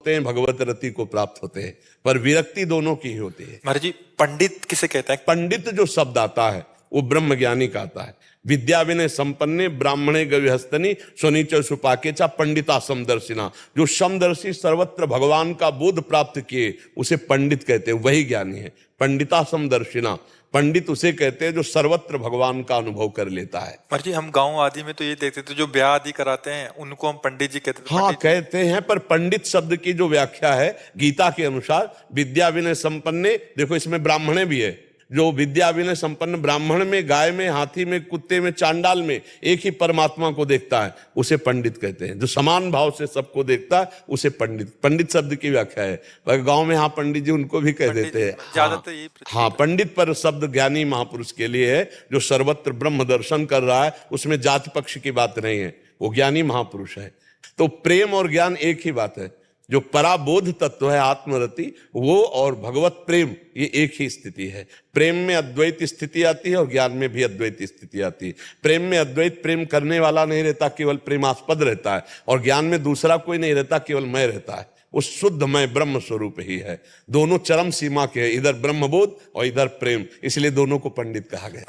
होते हैं, भगवत रति को प्राप्त होते हैं, पर विरक्ति दोनों की ही होती है। महाराज जी, पंडित किसे कहते हैं? पंडित जो शब्द आता है वो ब्रह्म ज्ञानी का आता है। विद्या विनय संपन्ने ब्राह्मणे गविहस्तनी स्वनीच सुपाकेचा पंडिता समदर्शिना। जो समदर्शी सर्वत्र भगवान का बोध प्राप्त किए उसे पंडित कहते हैं, वही ज्ञानी है। पंडिता समदर्शिना, पंडित उसे कहते हैं जो सर्वत्र भगवान का अनुभव कर लेता है। महाराज जी, हम गांव आदि में तो ये देखते थे, जो ब्याह आदि कराते हैं उनको हम पंडित जी कहते थे। हाँ कहते हैं, पर पंडित शब्द की जो व्याख्या है गीता के अनुसार, विद्या विनय संपन्ने, देखो इसमें ब्राह्मणे भी है, जो विद्या विनय संपन्न ब्राह्मण में, गाय में, हाथी में, कुत्ते में, चांडाल में एक ही परमात्मा को देखता है उसे पंडित कहते हैं। जो समान भाव से सबको देखता है उसे पंडित, पंडित शब्द की व्याख्या है। पर गांव में हाँ पंडित जी उनको भी कह देते हैं। ज्यादातर यही हाँ पंडित पर शब्द ज्ञानी महापुरुष के लिए है, जो सर्वत्र ब्रह्म दर्शन कर रहा है, उसमें जाति पक्ष की बात नहीं है, वो ज्ञानी महापुरुष है। तो प्रेम और ज्ञान एक ही बात है। जो पराबोध तत्व है आत्मरति, वो और भगवत प्रेम, ये एक ही स्थिति है। प्रेम में अद्वैत स्थिति आती है और ज्ञान में भी अद्वैत स्थिति आती है। प्रेम में अद्वैत प्रेम करने वाला नहीं रहता, केवल प्रेमास्पद रहता है, और ज्ञान में दूसरा कोई नहीं रहता, केवल मैं रहता है। वो शुद्ध मैं ब्रह्म स्वरूप ही है। दोनों चरम सीमा के, इधर ब्रह्मबोध और इधर प्रेम, इसलिए दोनों को पंडित कहा गया।